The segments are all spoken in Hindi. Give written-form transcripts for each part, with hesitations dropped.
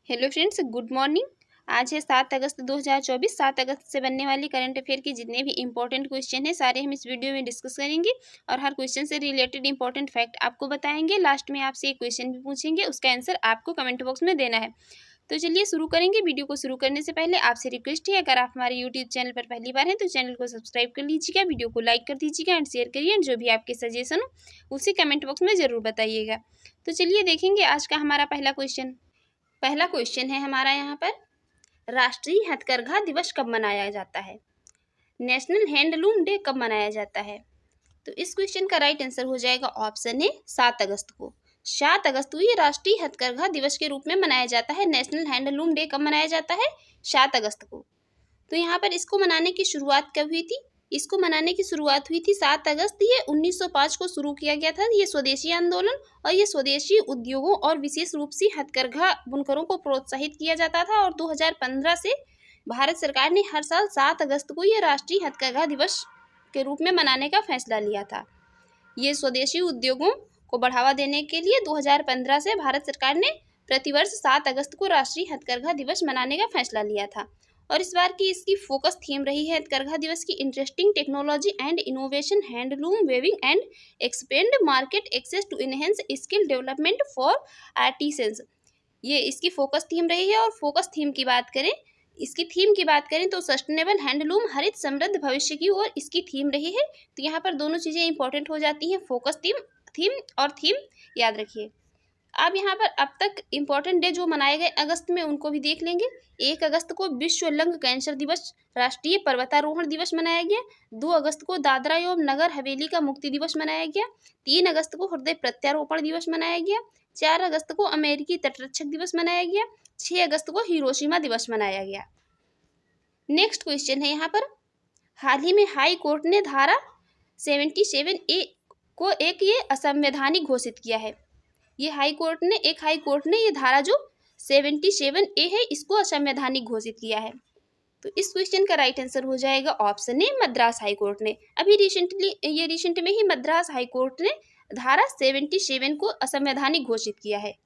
Hello friends, good morning. आज है 7 अगस्त 2024। 7 अगस्त से बनने वाली करंट अफेयर के जितने भी इंपॉर्टेंट क्वेश्चन हैं सारे हम इस वीडियो में डिस्कस करेंगे और हर क्वेश्चन से रिलेटेड इंपॉर्टेंट फैक्ट आपको बताएंगे। लास्ट में आपसे एक क्वेश्चन भी पूछेंगे, उसका आंसर आपको कमेंट बॉक्स में देना है। तो चलिए शुरू करेंगे। वीडियो को शुरू करने से पहले आपसे रिक्वेस्ट है, अगर आप हमारे यूट्यूब चैनल पर पहली बार हैं तो चैनल को सब्सक्राइब कर लीजिएगा, वीडियो को लाइक कर दीजिएगा एंड शेयर करिए एंड जो भी आपके सजेशन हो उसे कमेंट बॉक्स में ज़रूर बताइएगा। तो चलिए देखेंगे आज का हमारा पहला क्वेश्चन है हमारा यहाँ पर, राष्ट्रीय हथकरघा दिवस कब मनाया जाता है? नेशनल हैंडलूम डे कब मनाया जाता है? तो इस क्वेश्चन का राइट आंसर हो जाएगा ऑप्शन ए 7 अगस्त को। 7 अगस्त को ये राष्ट्रीय हथकरघा दिवस के रूप में मनाया जाता है। नेशनल हैंडलूम डे कब मनाया जाता है? 7 अगस्त को। तो यहाँ पर इसको मनाने की शुरुआत कब हुई थी? इसको मनाने की शुरुआत हुई थी 7 अगस्त। ये 1905 को शुरू किया गया था ये स्वदेशी आंदोलन, और ये स्वदेशी उद्योगों और विशेष रूप से हथकरघा बुनकरों को प्रोत्साहित किया जाता था। और 2015 से भारत सरकार ने हर साल 7 अगस्त को ये राष्ट्रीय हथकरघा दिवस के रूप में मनाने का फैसला लिया था। ये स्वदेशी उद्योगों को बढ़ावा देने के लिए 2015 से भारत सरकार ने प्रतिवर्ष 7 अगस्त को राष्ट्रीय हथकरघा दिवस मनाने का फैसला लिया था। और इस बार की इसकी फोकस थीम रही है हथकरघा दिवस की, interesting technology and innovation, handloom weaving and expand market access to enhance skill development for artisans. ये इसकी फोकस थीम रही है। और फोकस थीम की बात करें, इसकी थीम की बात करें तो सस्टेनेबल हैंडलूम, हरित समृद्ध भविष्य की ओर इसकी थीम रही है। तो यहाँ पर दोनों चीज़ें इंपॉर्टेंट हो जाती हैं, फोकस थीम और थीम याद रखिए। अब यहाँ पर अब तक इम्पोर्टेंट डे जो मनाए गए अगस्त में उनको भी देख लेंगे। 1 अगस्त को विश्व लंग कैंसर दिवस, राष्ट्रीय पर्वतारोहण दिवस मनाया गया। 2 अगस्त को दादरा एवं नगर हवेली का मुक्ति दिवस मनाया गया। 3 अगस्त को हृदय प्रत्यारोपण दिवस मनाया गया। 4 अगस्त को अमेरिकी तटरक्षक दिवस मनाया गया। 6 अगस्त को हिरोशिमा दिवस मनाया गया। नेक्स्ट क्वेश्चन है यहाँ पर, हाल ही में हाई कोर्ट ने धारा 77A को एक ये असंवैधानिक घोषित किया है। ये हाई कोर्ट ने ये धारा जो 77A है इसको असंवैधानिक घोषित किया है। तो इस क्वेश्चन का राइट आंसर हो जाएगा option A, Madras high court ने। अभी रिसेंट में ही मद्रास हाई कोर्ट ने धारा 77 को असंवैधानिक घोषित किया है।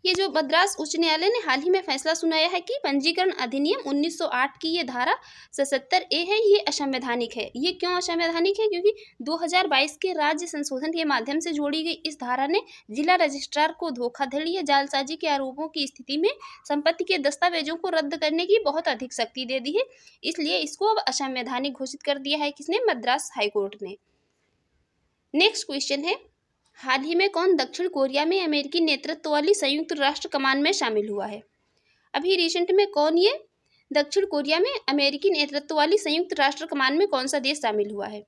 ये जो मद्रास उच्च न्यायालय ने हाल ही में फैसला सुनाया है कि पंजीकरण अधिनियम 1908 की ये धारा 77A है, ये असंवैधानिक है। ये क्यों असंवैधानिक है? क्योंकि 2022 के राज्य संशोधन के माध्यम से जोड़ी गई इस धारा ने जिला रजिस्ट्रार को धोखाधड़ी या जालसाजी के आरोपों की स्थिति में संपत्ति के दस्तावेजों को रद्द करने की बहुत अधिक शक्ति दे दी है। इसलिए इसको अब असंवैधानिक घोषित कर दिया है किसने? मद्रास हाईकोर्ट ने। नेक्स्ट क्वेश्चन है, हाल ही में कौन दक्षिण कोरिया में अमेरिकी नेतृत्व वाली संयुक्त राष्ट्र कमान में शामिल हुआ है? अभी रिसेंट में कौन ये दक्षिण कोरिया में अमेरिकी नेतृत्व वाली संयुक्त राष्ट्र कमान में कौन सा देश शामिल हुआ है?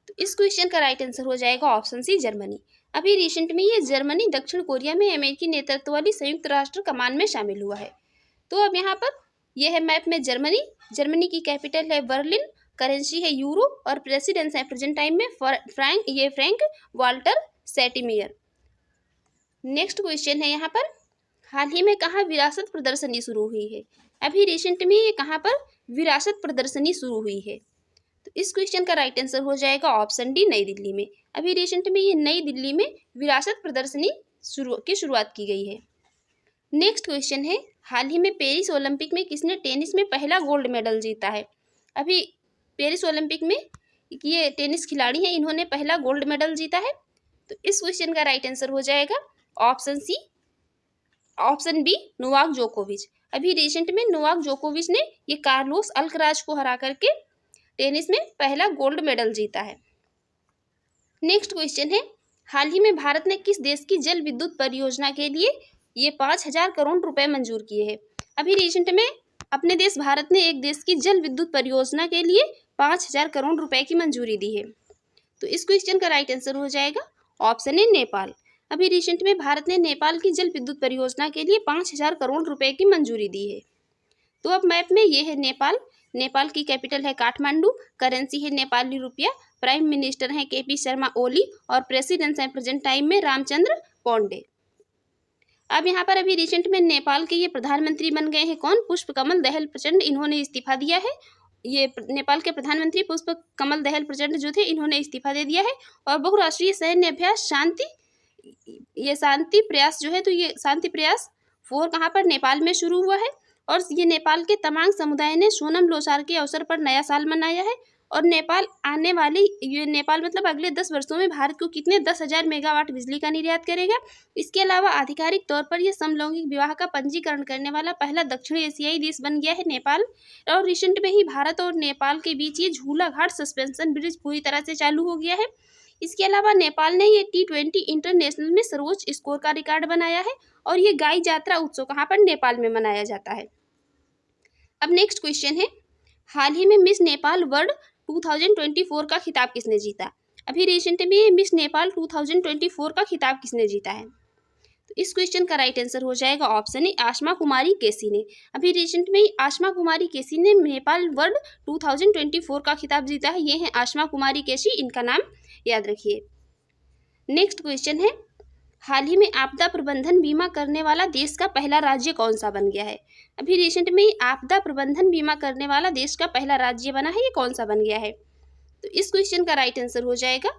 तो इस क्वेश्चन का राइट आंसर हो जाएगा ऑप्शन सी, जर्मनी। अभी रिसेंट में ये जर्मनी दक्षिण कोरिया में अमेरिकी नेतृत्व वाली संयुक्त राष्ट्र कमान में शामिल हुआ है। तो अब यहाँ पर यह है मैप में जर्मनी की कैपिटल है बर्लिन, करेंसी है यूरो और प्रेसिडेंस है प्रेजेंट टाइम में फ्रैंक वाल्टर सेटिमियर। नेक्स्ट क्वेश्चन है यहाँ पर, हाल ही में कहाँ विरासत प्रदर्शनी शुरू हुई है? अभी रिसेंट में ये कहाँ पर विरासत प्रदर्शनी शुरू हुई है? तो इस क्वेश्चन का राइट आंसर हो जाएगा ऑप्शन डी, नई दिल्ली में। अभी रिसेंट में ये नई दिल्ली में विरासत प्रदर्शनी की शुरुआत की गई है। नेक्स्ट क्वेश्चन है, हाल ही में पेरिस ओलंपिक में किसने टेनिस में पहला गोल्ड मेडल जीता है? अभी पेरिस ओलंपिक में ये टेनिस खिलाड़ी हैं, इन्होंने पहला गोल्ड मेडल जीता है। तो इस क्वेश्चन का राइट आंसर हो जाएगा ऑप्शन बी, नोवाक जोकोविच। अभी रिसेंट में नोवाक जोकोविच ने ये कार्लोस अल्कराज को हरा करके टेनिस में पहला गोल्ड मेडल जीता है। नेक्स्ट क्वेश्चन है, हाल ही में भारत ने किस देश की जल विद्युत परियोजना के लिए ये 5,000 करोड़ रुपए मंजूर किए हैं? अभी रिसेंट में अपने देश भारत ने एक देश की जल विद्युत परियोजना के लिए 5,000 करोड़ रुपए की मंजूरी दी है। तो इस क्वेश्चन का राइट आंसर हो जाएगा ऑप्शन ए, नेपाल। अभी रिसेंट में भारत ने नेपाल की जल विद्युत परियोजना के लिए 5,000 करोड़ रुपए की मंजूरी दी है। तो अब मैप में ये है नेपाल की कैपिटल है काठमांडू, करेंसी है नेपाली रुपया, प्राइम मिनिस्टर हैं KP शर्मा ओली और प्रेसिडेंट हैं प्रेजेंट टाइम में रामचंद्र पौंडे। अब यहाँ पर अभी रिसेंट में नेपाल के ये प्रधानमंत्री बन गए हैं कौन? पुष्प कमल दहल प्रचंड, इन्होंने इस्तीफा दिया है। ये नेपाल के प्रधानमंत्री पुष्प कमल दहल प्रचंड जो थे, इन्होंने इस्तीफा दे दिया है। और बहुराष्ट्रीय सैन्य अभ्यास शांति प्रयास जो है, तो ये शांति प्रयास 1994 कहाँ पर नेपाल में शुरू हुआ है और ये नेपाल के तमाम समुदाय ने सोनम लोसार के अवसर पर नया साल मनाया है। और नेपाल आने वाली ये नेपाल मतलब अगले 10 वर्षों में भारत को कितने 10,000 मेगावाट बिजली का निर्यात करेगा। इसके अलावा आधिकारिक तौर पर यह समलैंगिक विवाह का पंजीकरण करने वाला पहला दक्षिण एशियाई देश बन गया है नेपाल। और रिसेंट में ही भारत और नेपाल के बीच ये झूला घाट सस्पेंशन ब्रिज पूरी तरह से चालू हो गया है। इसके अलावा नेपाल ने ये T20 इंटरनेशनल में सर्वोच्च स्कोर का रिकॉर्ड बनाया है और ये गाई जात्रा उत्सव कहाँ पर नेपाल में मनाया जाता है। अब नेक्स्ट क्वेश्चन है, हाल ही में मिस नेपाल वर्ल्ड 2024 का खिताब किसने जीता। अभी रिसेंट में मिस नेपाल 2024 का खिताब किसने जीता है। तो इस क्वेश्चन का राइट आंसर हो जाएगा ऑप्शन ए आशमा कुमारी केसी ने। अभी रिसेंट में आशमा कुमारी केसी ने नेपाल वर्ल्ड 2024 का खिताब जीता है। ये है आशमा कुमारी केसी, इनका नाम याद रखिए। नेक्स्ट क्वेश्चन है, हाल ही में आपदा प्रबंधन बीमा करने वाला देश का पहला राज्य कौन सा बन गया है। अभी रिसेंट में आपदा प्रबंधन बीमा करने वाला देश का पहला राज्य बना है, ये कौन सा बन गया है। तो इस क्वेश्चन का राइट आंसर हो जाएगा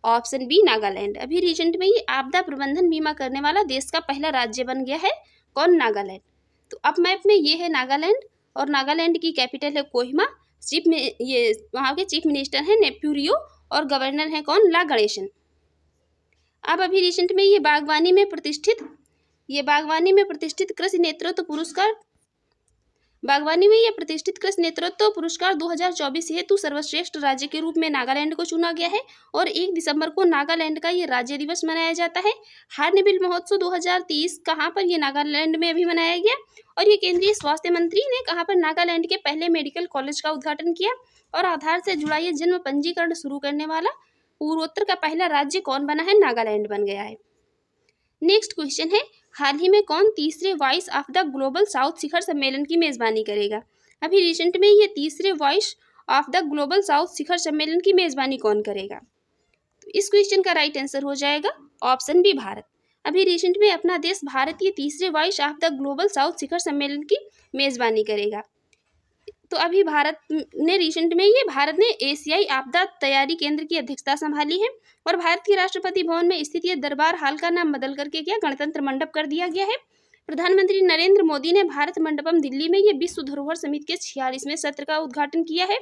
ऑप्शन बी नागालैंड। अभी रिसेंट में ये आपदा प्रबंधन बीमा करने वाला देश का पहला राज्य बन गया है, कौन, नागालैंड। तो अब मैप में ये है नागालैंड और नागालैंड की कैपिटल है कोहिमा। चीफ में ये वहाँ के चीफ मिनिस्टर हैं नेप्यूरियो और गवर्नर है कौन, ला गणेशन। अब अभी रिसेंट में ये बागवानी में प्रतिष्ठित कृषि नेतृत्व पुरस्कार 2024 हेतु सर्वश्रेष्ठ राज्य के रूप में नागालैंड को चुना गया है और 1 दिसंबर को नागालैंड का ये राज्य दिवस मनाया जाता है। हार्नबिल महोत्सव 2023 कहाँ पर ये नागालैंड में अभी मनाया गया और ये केंद्रीय स्वास्थ्य मंत्री ने कहाँ पर नागालैंड के पहले मेडिकल कॉलेज का उद्घाटन किया और आधार से जुड़ा ये जन्म पंजीकरण शुरू करने वाला पूर्वोत्तर का पहला राज्य कौन बना है, नागालैंड बन गया है। नेक्स्ट क्वेश्चन है, हाल ही में कौन तीसरे Voice of the Global South शिखर सम्मेलन की मेजबानी करेगा। अभी रिसेंट में ये तीसरे Voice of the Global South शिखर सम्मेलन की मेजबानी कौन करेगा। तो इस क्वेश्चन का राइट आंसर हो जाएगा ऑप्शन बी भारत। अभी रिसेंट में अपना देश भारत ये तीसरे Voice of the Global South शिखर सम्मेलन की मेजबानी करेगा। तो अभी भारत ने एशियाई आपदा तैयारी केंद्र की अध्यक्षता संभाली है और भारत के राष्ट्रपति भवन में स्थित ये दरबार हाल का नाम बदल करके गणतंत्र मंडप कर दिया गया है। प्रधानमंत्री नरेंद्र मोदी ने भारत मंडपम दिल्ली में ये विश्व धरोहर समिति के 46वें सत्र का उद्घाटन किया है।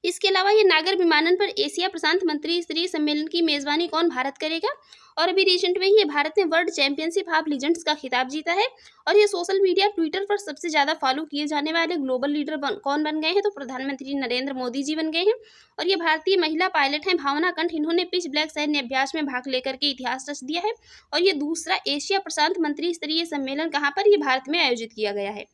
इसके अलावा ये नागर विमानन पर एशिया प्रशांत मंत्री स्तरीय सम्मेलन की मेजबानी कौन, भारत करेगा। और अभी रिसेंट में ही भारत ने वर्ल्ड चैंपियनशिप ऑफ लीजेंड्स का खिताब जीता है और ये सोशल मीडिया ट्विटर पर सबसे ज़्यादा फॉलो किए जाने वाले ग्लोबल लीडर कौन बन गए हैं, तो प्रधानमंत्री नरेंद्र मोदी जी बन गए हैं। और ये भारतीय महिला पायलट हैं भावना कंठ, इन्होंने पिच ब्लैक सैन्य अभ्यास में भाग लेकर के इतिहास रच दिया है। और ये दूसरा एशिया प्रशांत मंत्री स्तरीय सम्मेलन कहाँ पर, ये भारत में आयोजित किया गया है।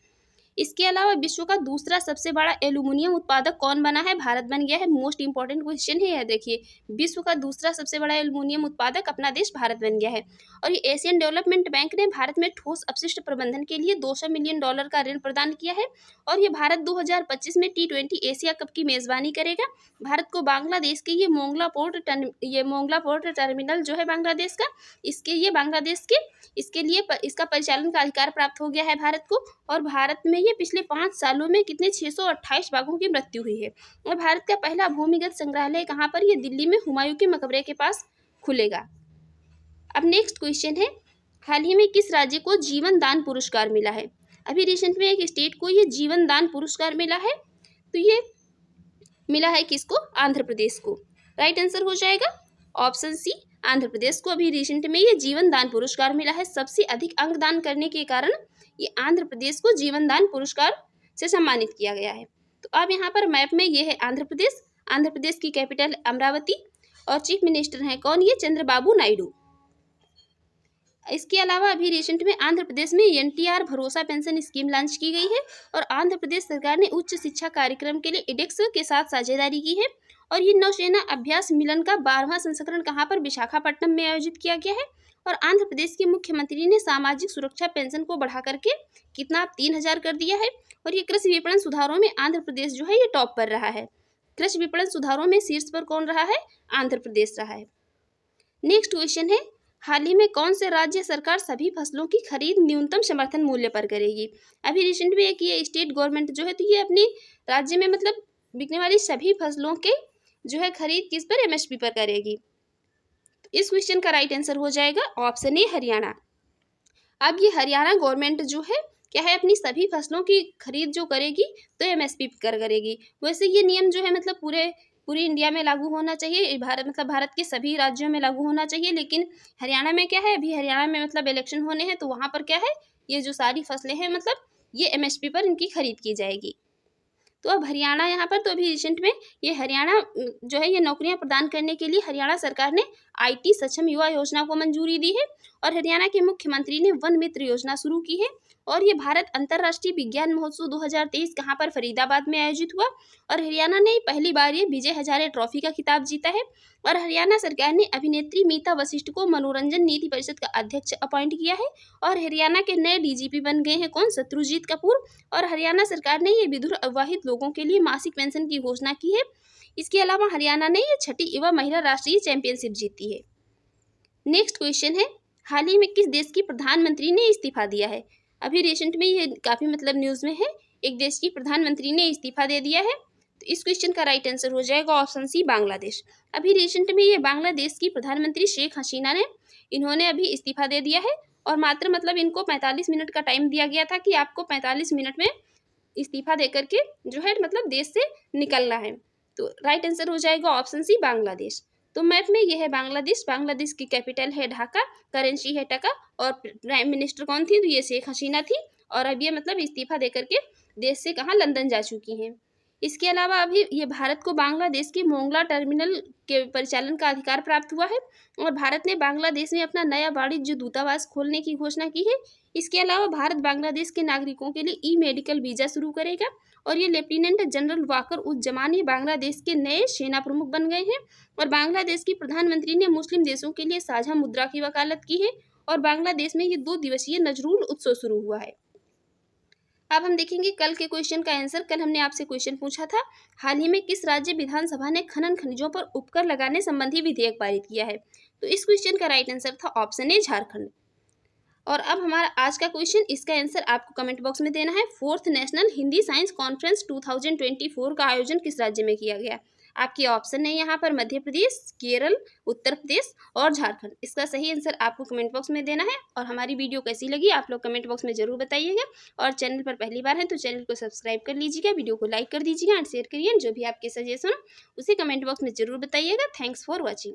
इसके अलावा विश्व का दूसरा सबसे बड़ा एल्यूमिनियम उत्पादक कौन बना है, भारत बन गया है। मोस्ट इंपॉर्टेंट क्वेश्चन है यह, देखिए विश्व का दूसरा सबसे बड़ा एल्यूमिनियम उत्पादक अपना देश भारत बन गया है। और ये एशियन डेवलपमेंट बैंक ने भारत में ठोस अपशिष्ट प्रबंधन के लिए $200 मिलियन का ऋण प्रदान किया है। और ये भारत 2025 में T20 एशिया कप की मेजबानी करेगा। भारत को बांग्लादेश के ये मोंगला पोर्ट टर्मिनल जो है बांग्लादेश का, इसके लिए इसका परिचालन का अधिकार प्राप्त हो गया है भारत को। और भारत में ये पिछले 5 सालों में कितने 628 बाघों की मृत्यु हुई है। और भारत का पहला भूमिगत संग्रहालय कहाँ पर, ये दिल्ली में हुमायूं के मकबरे के पास खुलेगा। अब नेक्स्ट क्वेश्चन है, हाल ही में किस राज्य को जीवन दान पुरस्कार मिला है। अभी रिसेंट में एक स्टेट को ये जीवन दान पुरस्कार मिला है, तो ये मिला है किसको, आंध्र प्रदेश को। राइट आंसर हो जाएगा ऑप्शन सी, आंध्र प्रदेश को अभी रिसेंट में ये जीवन दान पुरस्कार मिला है। सबसे अधिक अंगदान करने के कारण ये आंध्र प्रदेश को जीवन दान पुरस्कार से सम्मानित किया गया है। तो अब यहाँ पर मैप में ये है आंध्र प्रदेश की कैपिटल अमरावती और चीफ मिनिस्टर हैं कौन, ये चंद्रबाबू नायडू। इसके अलावा अभी रिसेंट में आंध्र प्रदेश में NTR भरोसा पेंशन स्कीम लॉन्च की गई है और आंध्र प्रदेश सरकार ने उच्च शिक्षा कार्यक्रम के लिए IDEX के साथ साझेदारी की है। और ये नौसेना अभ्यास मिलन का 12वां संस्करण कहाँ पर, विशाखापट्टनम में आयोजित किया गया है। और आंध्र प्रदेश के मुख्यमंत्री ने सामाजिक सुरक्षा पेंशन को बढ़ा करके कितना 3000 कर दिया है। और ये कृषि विपणन सुधारों में आंध्र प्रदेश जो है ये टॉप पर रहा है। कृषि विपणन सुधारों में शीर्ष पर कौन रहा है, आंध्र प्रदेश रहा है। नेक्स्ट क्वेश्चन है, हाल ही में कौन से राज्य सरकार सभी फसलों की खरीद न्यूनतम समर्थन मूल्य पर करेगी। अभी रिसेंट में एक ये स्टेट गवर्नमेंट जो है, तो ये अपने राज्य में मतलब बिकने वाली सभी फसलों के जो है खरीद किस पर, MSP पर करेगी। तो इस क्वेश्चन का राइट आंसर हो जाएगा ऑप्शन ए, हरियाणा। अब ये हरियाणा गवर्नमेंट जो है क्या है, अपनी सभी फसलों की खरीद जो करेगी तो एमएसपी कर करेगी। वैसे ये नियम जो है मतलब पूरी इंडिया में लागू होना चाहिए, भारत मतलब भारत के सभी राज्यों में लागू होना चाहिए, लेकिन हरियाणा में क्या है, अभी हरियाणा में मतलब इलेक्शन होने हैं तो वहाँ पर क्या है, ये जो सारी फसलें हैं मतलब ये एमएसपी पर इनकी खरीद की जाएगी। तो अब हरियाणा यहाँ पर तो अभी रिसेंट में ये हरियाणा जो है ये नौकरियां प्रदान करने के लिए हरियाणा सरकार ने आईटी सक्षम युवा योजना को मंजूरी दी है और हरियाणा के मुख्यमंत्री ने वन मित्र योजना शुरू की है। और ये भारत अंतर्राष्ट्रीय विज्ञान महोत्सव 2023 कहाँ पर फरीदाबाद में आयोजित हुआ और हरियाणा ने पहली बार ये विजय हजारे ट्रॉफी का खिताब जीता है। और हरियाणा सरकार ने अभिनेत्री मीता वशिष्ठ को मनोरंजन नीति परिषद का अध्यक्ष अपॉइंट किया है और हरियाणा के नए डीजीपी बन गए हैं कौन, शत्रुजीत कपूर। और हरियाणा सरकार ने ये विधुर अविवाहित लोगों के लिए मासिक पेंशन की घोषणा की है। इसके अलावा हरियाणा ने ये 6ठी युवा महिला राष्ट्रीय चैंपियनशिप जीती है। नेक्स्ट क्वेश्चन है, हाल ही में किस देश की प्रधानमंत्री ने इस्तीफा दिया है? अभी रिसेंट में ये काफ़ी मतलब न्यूज़ में है, एक देश की प्रधानमंत्री ने इस्तीफा दे दिया है। तो इस क्वेश्चन का राइट आंसर हो जाएगा ऑप्शन सी, बांग्लादेश। अभी रिसेंट में ये बांग्लादेश की प्रधानमंत्री शेख हसीना ने इन्होंने अभी इस्तीफा दे दिया है और मात्र मतलब इनको 45 मिनट का टाइम दिया गया था कि आपको 45 मिनट में इस्तीफा दे करके जो है मतलब देश से निकलना है। तो राइट आंसर हो जाएगा ऑप्शन सी, बांग्लादेश। तो मैप में यह है बांग्लादेश। बांग्लादेश की कैपिटल है ढाका, करेंसी है टका और प्राइम मिनिस्टर कौन थी, तो ये शेख हसीना थी। और अब ये मतलब इस्तीफा दे करके देश से कहाँ, लंदन जा चुकी हैं। इसके अलावा अभी ये भारत को बांग्लादेश की मोंगला टर्मिनल के परिचालन का अधिकार प्राप्त हुआ है और भारत ने बांग्लादेश में अपना नया वाणिज्य दूतावास खोलने की घोषणा की है। इसके अलावा भारत बांग्लादेश के नागरिकों के लिए ई मेडिकल वीज़ा शुरू करेगा और ये लेफ्टिनेंट जनरल वाकर उज्जमान ये बांग्लादेश के नए सेना प्रमुख बन गए हैं। और बांग्लादेश की प्रधानमंत्री ने मुस्लिम देशों के लिए साझा मुद्रा की वकालत की है और बांग्लादेश में ये 2 दिवसीय नजरूल उत्सव शुरू हुआ है। अब हम देखेंगे कल के क्वेश्चन का आंसर। कल हमने आपसे क्वेश्चन पूछा था, हाल ही में किस राज्य विधानसभा ने खनन खनिजों पर उपकर लगाने संबंधी विधेयक पारित किया है? तो इस क्वेश्चन का राइट आंसर था ऑप्शन ए, झारखंड। और अब हमारा आज का क्वेश्चन, इसका आंसर आपको कमेंट बॉक्स में देना है। 4th national Hindi science conference 2024 का आयोजन किस राज्य में किया गया? आपके ऑप्शन है यहाँ पर मध्य प्रदेश, केरल, उत्तर प्रदेश और झारखंड। इसका सही आंसर आपको कमेंट बॉक्स में देना है। और हमारी वीडियो कैसी लगी आप लोग कमेंट बॉक्स में जरूर बताइएगा। और चैनल पर पहली बार है तो चैनल को सब्सक्राइब कर लीजिएगा, वीडियो को लाइक कर दीजिएगा एंड शेयर करिए। जो भी आपके सजेशन उसे कमेंट बॉक्स में जरूर बताइएगा। Thanks for watching.